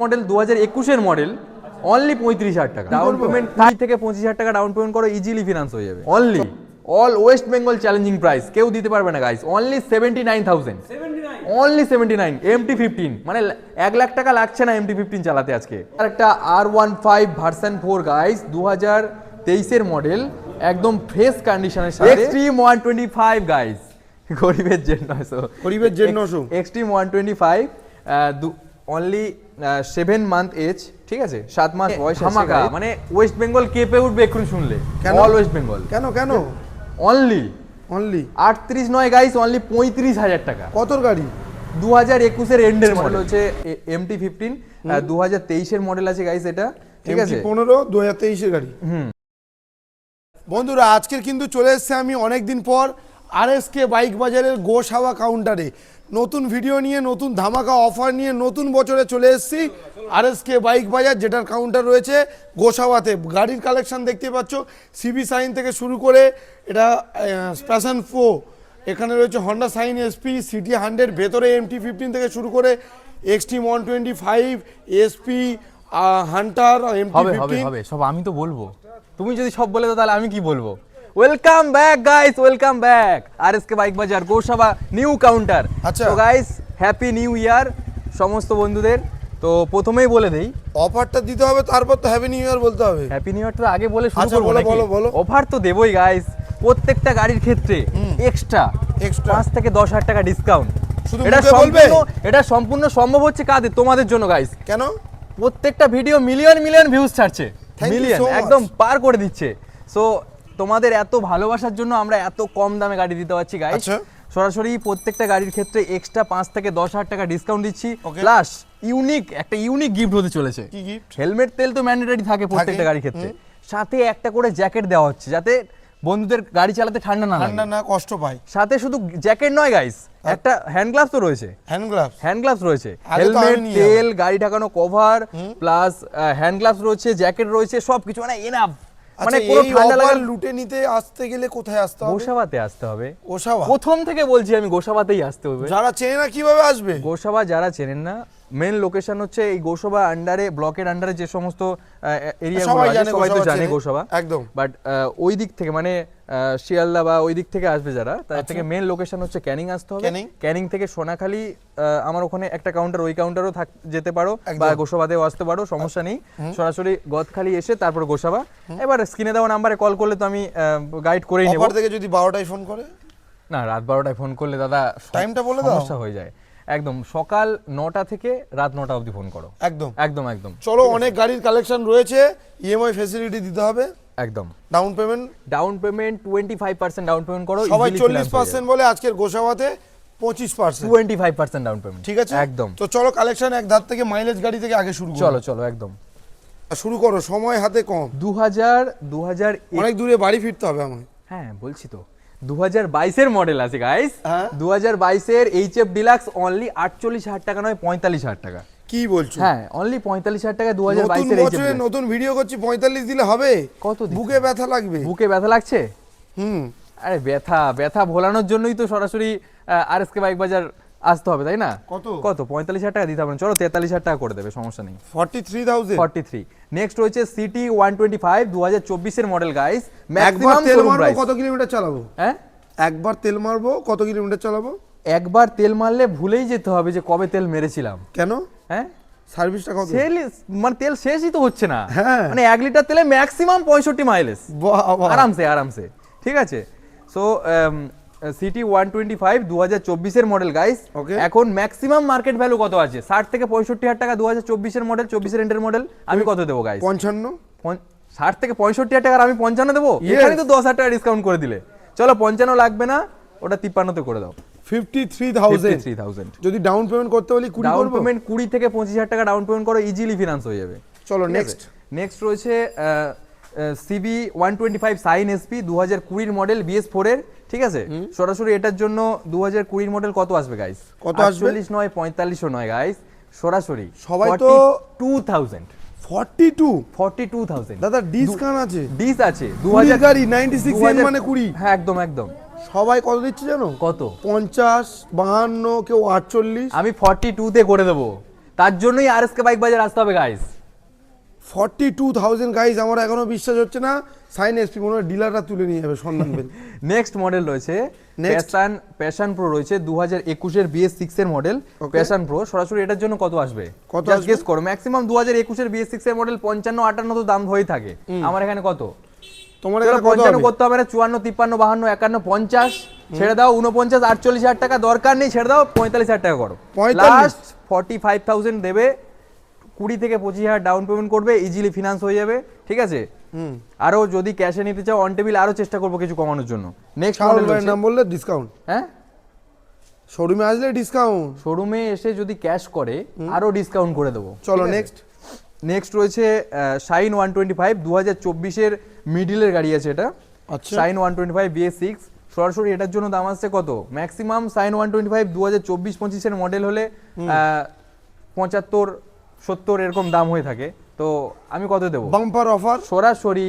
Model 2021 এর model only 35,000 টাকা down payment 30 থেকে 25,000 টাকা ডাউন পেমেন্ট করো ইজিলি ফিনান্স হয়ে যাবে only all West Bengal challenging price কেউ দিতে পারবে না গাইস অনলি 79,000 অনলি 79 MT15 মানে 1 লাখ টাকা লাগছে না MT15 চালাতে আজকে আর একটা R15 ভার্সন 4 গাইস 2023 এর মডেল একদম ফ্রেশ কন্ডিশনের সাথে এক্সট্রিম 125 গাইস গরিবের জন্য গরিবের জন্য এক্সট্রিম 125 অনলি 7 মান্থ এজ ঠিক আছে 7 মাস বয়স ধামাকা মানে ওয়েস্ট বেঙ্গল কেঁপে উঠবে এক্ষুনি শুনলে অল ওয়েস্ট বেঙ্গল কেন অনলি 38 নয় গাইস অনলি 35,000 টাকা কতর গাড়ি 2021 এর এন্ডের মডেল হচ্ছে MT15 2023 এর মডেল আছে গাইস এটা ঠিক আছে MT15 2023 এর গাড়ি বন্ধুরা আজকের কিন্তু চলে এসেছে আমি অনেকদিন পর RSK বাইক বাজারের গোসাবা কাউন্টারে নতুন ভিডিও নিয়ে নতুন ধামাকা অফার নিয়ে নতুন বছরে চলে এসেছি RSK বাইক বাজার যেটার কাউন্টার রয়েছে গোসাবাতে গাড়ির কালেকশন দেখতে পাচ্ছ সিবি সাইন থেকে শুরু করে এটা প্যাশন 4 এখানে রয়েছে হন্ডা সাইন SP সিটি 100 ভেতরে MT15 থেকে শুরু করে এক্সট্রিম 125 SP হান্টার MT15 হবে সব আমি তো বলবো তুমি যদি সব বলে দাও তাহলে আমি কি বলবো welcome back guys welcome back RSK bike বাজার গোসাবা নিউ কাউন্টার আচ্ছা তো গাইস হ্যাপি নিউ ইয়ার সমস্ত বন্ধুদের তো প্রথমেই বলে দেই অফারটা দিতে হবে তারপর তো হ্যাপি নিউ ইয়ার বলতে হবে হ্যাপি নিউ ইয়ার তো আগে বলে শুরু আচ্ছা, করব নাকি বলো অফার তো দেবই গাইস প্রত্যেকটা গাড়ির ক্ষেত্রে এক্সট্রা 5 থেকে 10,000 টাকা ডিসকাউন্ট এটা সম্পূর্ণ সম্ভব হচ্ছে কাদের তোমাদের জন্য গাইস কেন প্রত্যেকটা ভিডিও মিলিয়ন ভিউজ ছাড়ছে মিলিয়ন একদম পার করে দিচ্ছে সো তোমাদের এত ভালোবাসার জন্য আমরা এত কম দামে গাড়ি দিতে পারছি গাইস সরাসরি প্রত্যেকটা গাড়ির ক্ষেত্রে এক্সট্রা 5 থেকে 10,000 টাকা ডিসকাউন্ট দিচ্ছি প্লাস ইউনিক গিফট হতে চলেছে কি গিফট হেলমেট তেল তো ম্যান্ডেটরি থাকে প্রত্যেকটা গাড়ির ক্ষেত্রে সাথে একটা করে জ্যাকেট দেওয়া হচ্ছে যাতে বন্ধুদের গাড়ি চালাতে ঠান্ডা না কষ্ট পায় সাথে শুধু জ্যাকেট নয় গাইস একটা হ্যান্ড গ্লাভস তো রয়েছে হ্যান্ড গ্লাভস রয়েছে হেলমেট তেল গাড়ি ঢাকানো কভার প্লাস হ্যান্ড গ্লাভস রয়েছে জ্যাকেট রয়েছে সবকিছু মানে এনাফ মানে কোনো ঠান্ডা লাগা লুটে নিতে আসতে গেলে কোথায় আসতে হবে গোসাবাতে আসতে হবে গোসাবা প্রথম থেকে বলছি আমি গোসাবাতেই আসতে হবে যারা চেনে না কিভাবে আসবে গোসাবা যারা চেনেন না মেন লোকেশন হচ্ছে এই গোসাবা আন্ডারে ব্লকের আন্ডারে যে সমস্ত এরিয়াগুলো আছে সবাই তো জানে গোসাবা একদম বাট ওই দিক থেকে মানে শিয়ালদা বা ওই দিক থেকে আসবে যারা তার থেকে মেন লোকেশন হচ্ছে ক্যানিং আসতে হবে ক্যানিং থেকে সোনাখালী আমার ওখানে একটা কাউন্টার ওই কাউন্টারও যেতে পারো বা গোসাবাতেও আসতে পারো সমস্যা নেই সরাসরি গদখালি এসে তারপর গোসাবা এবার স্ক্রিনে দেওয়া নাম্বারে কল করলে তো আমি গাইড করেই নেব অফার থেকে যদি 12টায় ফোন করে না রাত 12টায় ফোন করলে দাদা টাইমটা বলে দাও সমস্যা হয়ে যায় একদম সকাল 9টা থেকে রাত 9টা অবধি ফোন করো একদম চলো অনেক গাড়ির কালেকশন রয়েছে ইএমআই ফ্যাসিলিটি দিতে হবে একদম ডাউন পেমেন্ট 25% ডাউন পেমেন্ট করো সবাই 40% বলে আজকের গোসাবাতে 25% 25% ডাউন পেমেন্ট ঠিক আছে একদম তো চলো কালেকশন এক ধার থেকে মাইলেজ গাড়ি থেকে আগে শুরু করো চলো একদম শুরু করো সময় হাতে কম 2000 অনেক দূরে বাড়ি ফিরতে হবে আমায় হ্যাঁ বলছি তো 2022 এর মডেল আছে গাইস 2022 এর HF ডিলাক্স অনলি 48,000 টাকা নয় 45,000 টাকা কি বলছো হ্যাঁ অনলি 45,000 টাকা 2022 এর বছরে নতুন ভিডিও করছি 45 দিলে হবে কত বুকে ব্যথা লাগবে বুকে ব্যথা লাগছে আরে ব্যথা ভোলানোর জন্যই তো সরাসরি RSK বাইক বাজার আসতে হবে তাই না কত 45,000 টাকা দিতে হবে চলো 43,000 টাকা করে দেবে সমস্যা নেই 43 নেক্সট রয়েছে সিটি 125 2024 এর মডেল গাইস ম্যাক্সিমাম তেল মারবো কত কিলোমিটার চালাবো হ্যাঁ একবার তেল মারবো কত কিলোমিটার চালাবো একবার তেল মারলে ভুলেই যেতে হবে যে কবে তেল মেরেছিলাম কেন হ্যাঁ সার্ভিসটা কত মানে তেল শেষই তো হচ্ছে না মানে 1 লিটার তেলে ম্যাক্সিমাম 65 মাইলেজ আরামসে ঠিক আছে সো সিটি 125 2024 এর মডেল গাইস এখন ম্যাক্সিমাম মার্কেট ভ্যালু কত আছে 60 থেকে 65,000 টাকা 2024 এর মডেল 24 এর এন্ডের মডেল আমি কত দেবো গাইস 55 60 থেকে 65,000 টাকা আমি 55 দেবো এখানে তো 10,000 টাকা ডিসকাউন্ট করে দিলে চলো 55 লাগবে না ওটা 53 তে করে দাও 53,000 যদি ডাউন পেমেন্ট করতে বলি 20 ডাউন পেমেন্ট 20 থেকে 25,000 টাকা ডাউন পেমেন্ট করো ইজিলি ফিনান্স হয়ে যাবে চলো নেক্সট রয়েছে সিবি 125 সাইন SP 2020 এর মডেল BS4 এর ঠিক আছে সরাসরি এটার জন্য 2020 মডেল কত আসবে গাইস কত আসবে 48 নয় 45 নয় গাইস সরাসরি সবাই তো 42,000 42,000 দাদা ডিসকাউন্ট আছে আছে 2000 গাড়ি 96 এন মানে 20 হ্যাঁ একদম সবাই কত দিচ্ছে জানো কত 50 52 কেউ 48 আমি 42 তে করে দেবো তার জন্যই আরএসকে বাইক বাজার আসতে হবে গাইস। 42,000 গাইজ, আমার এখনো বিশ্বাস হচ্ছে না। সাইন এসপি মনে হয় ডিলাররা তুলে নিয়ে যাবে সন্ধান পেলে। নেক্সট মডেল রয়েছে Next. প্যাশন প্রো রয়েছে 2021 এর BS6 এর মডেল প্যাশন প্রো। সরাসরি এটার জন্য কত আসবে? কত জাস্ট আসবে? গেস করো। ম্যাক্সিমাম 2021 এর BS6 এর মডেল 55-58 তো দাম হয়ে থাকে। আমার এখানে কত? তোমার এখানে এখানে কত 55 হবে? করতে হবে না, 54, 53, 52, 51, 50 ছেড়ে দাও, 49, 48,000 টাকা দরকার নেই, ছেড়ে দাও 45,000 টাকা করো। 45? লাস্ট 45,000 দেবে, 20 থেকে 25,000 ডাউন পেমেন্ট করবে, ইজিলি ফিনান্স হয়ে যাবে, ঠিক আছে? আরো যদি ক্যাশে নিতে চাও অন টেবিল আরো চেষ্টা করবো কিছু কমানোর জন্য। নেক্সট শাওন মডেল ভাইয়ের নাম বললে ডিসকাউন্ট, হ্যাঁ, শোরুমে আসলে ডিসকাউন্ট। শোরুমে এসে যদি ক্যাশ করে আরো ডিসকাউন্ট করে দেবো। চলো নেক্সট। নেক্সট রয়েছে শাইন 125 2024 এর মিডিলের গাড়ি আছে এটা। আচ্ছা, শাইন 125 BS6 সরাসরি এটার জন্য দাম আসছে কত? ম্যাক্সিমাম শাইন 125 2024-25 এর মডেল হলে 75-70 এরকম দাম হয়ে থাকে। তো আমি কত দেবো? Bumper offer. সরাসরি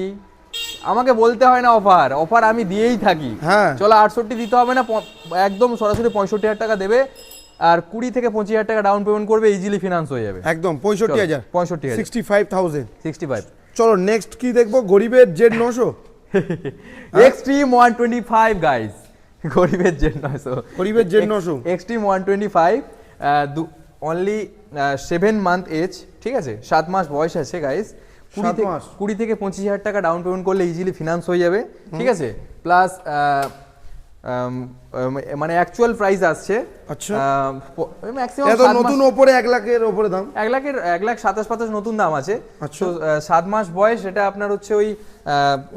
আমাকে বলতে হয় না, অফার অফার আমি দিয়েই থাকি। হ্যাঁ, চলো 68 দিতে হবে না, একদম সরাসরি 65,000 টাকা দেবে, আর 20 থেকে 25,000 টাকা ডাউন পেমেন্ট করবে, ইজিলি ফিনান্স হয়ে যাবে। একদম 65,000, 65,000, 65,000। 65। চলো নেক্সট কি দেখবো? গরিবের জেড 900, এক্সট্রিম 125 গাইস, গরিবের জেড 900, গরিবের Z 900। Xtreme 125 only 7 month age, ঠিক আছে, 7 মাস বয়স আছে গাইস। 20 থেকে 25,000 টাকা ডাউন পেমেন্ট করলে ইজিলি ফিনান্স হয়ে যাবে, ঠিক আছে? প্লাস মানে অ্যাকচুয়াল প্রাইস আসছে আচ্ছা, ম্যাক্সিমাম এত নতুন উপরে 1 লাখের উপরে দাম, 1,27,5 নতুন দাম আছে। আচ্ছা। 7 মাস বয়স, এটা আপনার হচ্ছে ওই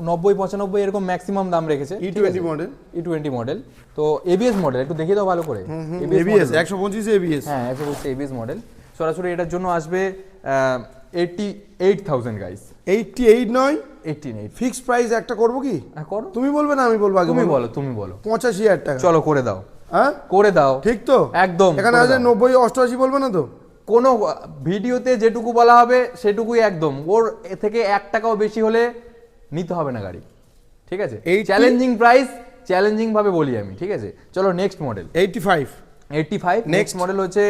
90-95 এরকম ম্যাক্সিমাম দাম রেখেছে। E20 মডেল, E20 মডেল, তো ABS মডেল, একটু দেখিয়ে দাও ভালো করে। ABS 125 ABS, হ্যাঁ 125 ABS মডেল। সরাসরি এটার জন্য আসবে 88,000 গাইস। 88 নয় 88 ফিক্সড প্রাইস একটা করবো কি? হ্যাঁ করো, তুমি বলবে না আমি বলবো? আগে তুমি বলো, তুমি বলো। 85,000 টাকা। চলো করে দাও, হ্যাঁ করে দাও, ঠিক তো? একদম এখানে করে আছে দাও। 90-88 বলবে না তো? কোনো ভিডিওতে যেটুকু বলা হবে সেটুকুই একদম, ওর এ থেকে 1 টাকাও বেশি হলে নিতে হবে না গাড়ি, ঠিক আছে? 80 চ্যালেঞ্জিং প্রাইস, চ্যালেঞ্জিং ভাবে বলি আমি, ঠিক আছে? চলো নেক্সট মডেল 85। নেক্সট মডেল হচ্ছে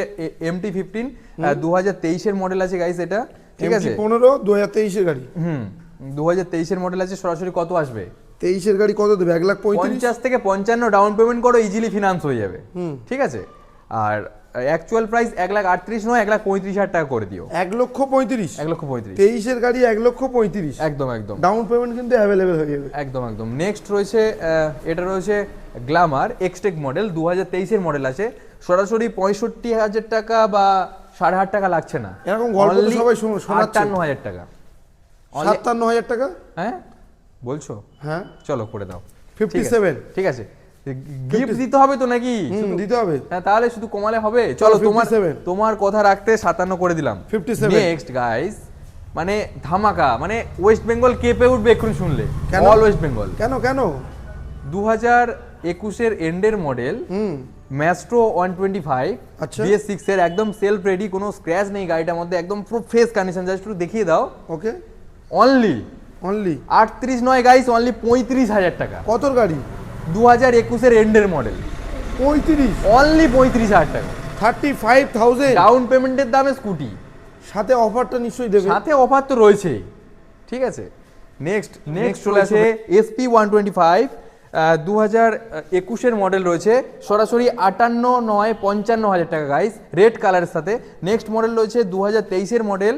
MT-15 2023 এর মডেল আছে গাইস এটা, ঠিক আছে? 15 2023 এর গাড়ি। 2023 এর মডেল আছে। সরাসরি কত আসবে? 23 এর গাড়ি কত দেবে? 1,35,000। 50 থেকে 55 ডাউন পেমেন্ট করো, ইজিলি ফিনান্স হয়ে যাবে, ঠিক আছে? আর অ্যাকচুয়াল প্রাইস 1,38,000 নয়, 1,35,000 টাকা করে দিও। 1,35,000। 1,35,000 23 এর গাড়ি 1,35,000। একদম একদম ডাউন পেমেন্ট কিন্তু অ্যাভেলেবেল হয়ে যাবে। একদম একদম। নেক্সট রয়েছে এটা রয়েছে গ্ল্যামার এক্সটেক মডেল 2023 এর মডেল আছে। সরাসরি 65,000 টাকা বা 8,500 টাকা লাগছে না, এরকম গল্প তো সবাই শোনাচ্ছে। 58,000 টাকা, 57,000 টাকা। হ্যাঁ বলছো? হ্যাঁ চলো করে দাও। 57। ঠিক আছে, গিফট দিতে হবে তো নাকি? দিতে হবে। হ্যাঁ তাহলে শুধু কমালে হবে? চলো 57। তোমার কথা রাখতে 57 করে দিলাম। 57। নেক্সট গাইস, মানে ধামাকা, মানে ওয়েস্ট বেঙ্গল কেঁপে উঠবে এক্ষুনি শুনলে। কেন? অল ওয়েস্ট বেঙ্গল। কেন কেন? 2021 এর এন্ডের মডেল ম্যাস্ট্রো 125 আচ্ছা। BS6 এর, একদম সেলফ রেডি, কোনো স্ক্র্যাচ নেই গাড়িটার মধ্যে, একদম পুরো ফ্রেশ কন্ডিশন। জাস্ট একটু দেখিয়ে দাও। ওকে, অনলি অনলি 38 নয় গাইস, অনলি 35,000 টাকা। কতর গাড়ি? 2021 এর এন্ডের মডেল, 35। অনলি 35,000 টাকা 35,000 ডাউন পেমেন্টের দামে স্কুটি, সাথে অফারটা নিশ্চয়ই দেবে। সাথে অফার তো রয়েছেই, ঠিক আছে? নেক্সট চলে আসে SP 125 2021 এর মডেল রয়েছে। সরাসরি 58 নয় 55,000 টাকা গাইস, রেড কালারের সাথে। নেক্সট মডেল রয়েছে 2023 এর মডেল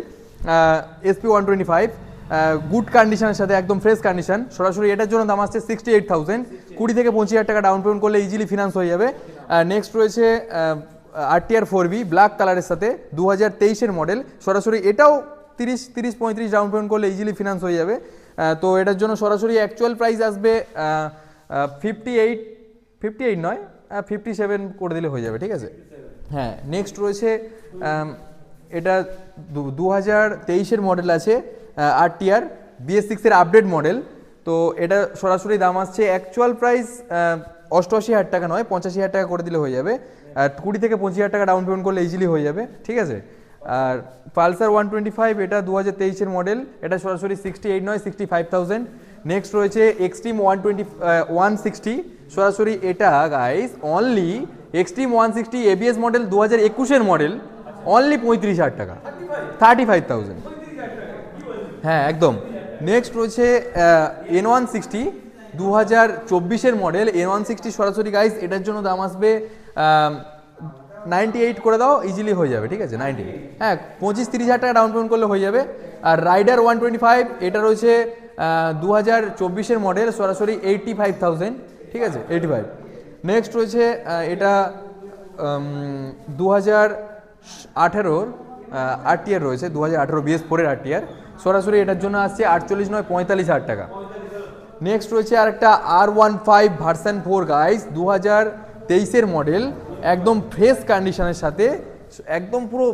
SP 125 গুড কন্ডিশনের সাথে, একদম ফ্রেশ কন্ডিশন। সরাসরি এটার জন্য দাম আসছে 68,000। 20 থেকে 25,000 টাকা ডাউন পেমেন্ট করলে ইজিলি ফিনান্স হয়ে যাবে। নেক্সট রয়েছে RTR 4B ব্ল্যাক কালারের সাথে 2023 এর মডেল। সরাসরি এটাও 30-35 ডাউন পেমেন্ট করলে ইজিলি ফিনান্স হয়ে যাবে। তো এটার জন্য সরাসরি অ্যাকচুয়াল প্রাইস আসবে 58 নয় 57 করে দিলে হয়ে যাবে, ঠিক আছে? হ্যাঁ নেক্সট রয়েছে এটা 2023 এর মডেল আছে RTR BS6 এর আপডেট মডেল। তো এটা সরাসরি দাম আসছে অ্যাকচুয়াল প্রাইস 88,000 টাকা নয় 85,000 টাকা করে দিলে হয়ে যাবে। 20 থেকে 25,000 টাকা ডাউন পেমেন্ট করলে ইজিলি হয়ে যাবে, ঠিক আছে? আর পালসার 125 এটা 2023 এর মডেল, এটা সরাসরি 68 নয় 65,000। নেক্সট রয়েছে এক্সট্রিম 160 সরাসরি এটা guys only Xtreme 160 ABS model 2021 এর মডেল, অনলি 35,000 টাকা, 35,000। হ্যাঁ একদম। নেক্সট রয়েছে N160 2024-এর মডেল N160 সরাসরি গাইস, এটার জন্য দাম আসবে 98 করে দাও, ইজিলি হয়ে যাবে, ঠিক আছে 98। হ্যাঁ 25-30 হাজার টাকা ডাউন পেমেন্ট করলে হয়ে যাবে। আর রাইডার 125 এটা রয়েছে 2024-এর মডেল সরাসরি 85,000, ঠিক আছে 85। নেক্সট রয়েছে এটা 2018-র RTR রয়েছে, 2018 BS4-এর RTR সরাসরি এটার জন্য আসছে 45,000 টাকা। নেক্সট রয়েছে আরেকটা R15 ভার্সন 4 গাইস, 2023-এর মডেল, একদম ফ্রেশ কন্ডিশনের সাথে, একদম পুরো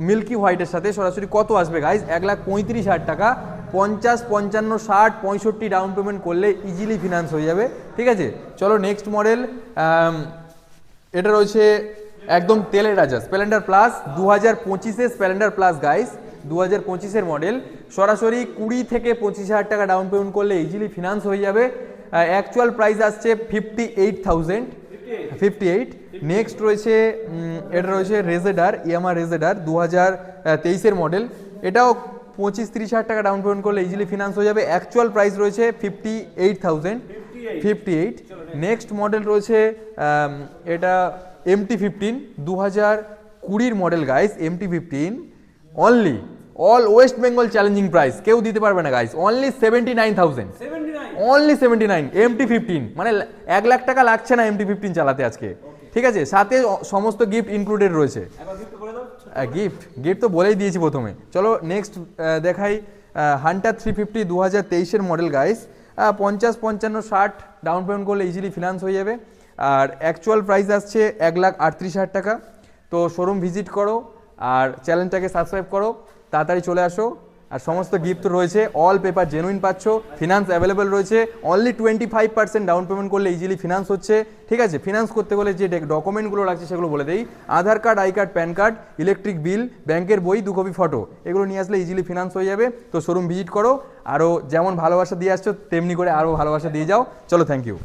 মিল্কি হোয়াইটের সাথে, সরাসরি কত আসবে গাইস 1,35,000 টাকা। 50, 55, 60, 65 ডাউন পেমেন্ট করলে ইজিলি ফিনান্স হয়ে যাবে, ঠিক আছে। চলো নেক্সট মডেল, এটা রয়েছে একদম তেলের রাজা স্প্লেন্ডার প্লাস, 2025-এর স্প্লেন্ডার প্লাস গাইস, 2025-এর মডেল সরাসরি 20 থেকে 25,000 টাকা ডাউন পেমেন্ট করলে ইজিলি ফিনান্স হয়ে যাবে। অ্যাকচুয়াল প্রাইস আসছে 58,000। নেক্সট রয়েছে এটা রয়েছে রেজেডার, ইয়ামা রেজেডার 2023-এর মডেল, এটাও 25-30 হাজার টাকা ডাউন পেমেন্ট করলে ইজিলি ফিনান্স হয়ে যাবে। অ্যাকচুয়াল প্রাইস রয়েছে 58,000। নেক্সট মডেল রয়েছে এটা MT-15 2020-র model guys, MT-15 only all West Bengal challenging price, কেউ দিতে পারবে না গাইস, অনলি 79,000, অনলি 79। MT-15 মানে 1 লাখ টাকা লাগছে না MT-15 চালাতে আজকে, ঠিক আছে, সাথে সমস্ত গিফট ইনক্লুডেড রয়েছে। গিফট তো বলেই দিয়েছি প্রথমে। চলো নেক্সট দেখাই হান্টার 350 2023-এর মডেল গাইস, 50, 55, 60 ডাউন পেমেন্ট করলে ইজিলি ফিনান্স হয়ে যাবে। আর অ্যাকচুয়াল প্রাইস আসছে 1,38,000 টাকা। তো শোরুম ভিজিট করো আর চ্যানেলটাকে সাবস্ক্রাইব করো, তাড়াতাড়ি চলে আসো। আর সমস্ত গিফট রয়েছে, অল পেপার জেনুইন পাচ্ছ, ফিনান্স অ্যাভেলেবেল রয়েছে, অনলি 25% ডাউন পেমেন্ট করলে ইজিলি ফিনান্স হচ্ছে, ঠিক আছে। ফিনান্স করতে গেলে যে ডকুমেন্টগুলো লাগছে সেগুলো বলে দেই, Aadhaar card, I card, PAN card, electric bill, ব্যাংকের বই, 2 কপি ফটো, এগুলো নিয়ে আসলে ইজিলি ফিনান্স হয়ে যাবে। তো শোরুম ভিজিট করো, আরও যেমন ভালোবাসা দিয়ে আসছো তেমনি করে আরও ভালোবাসা দিয়ে যাও। চলো থ্যাংক ইউ।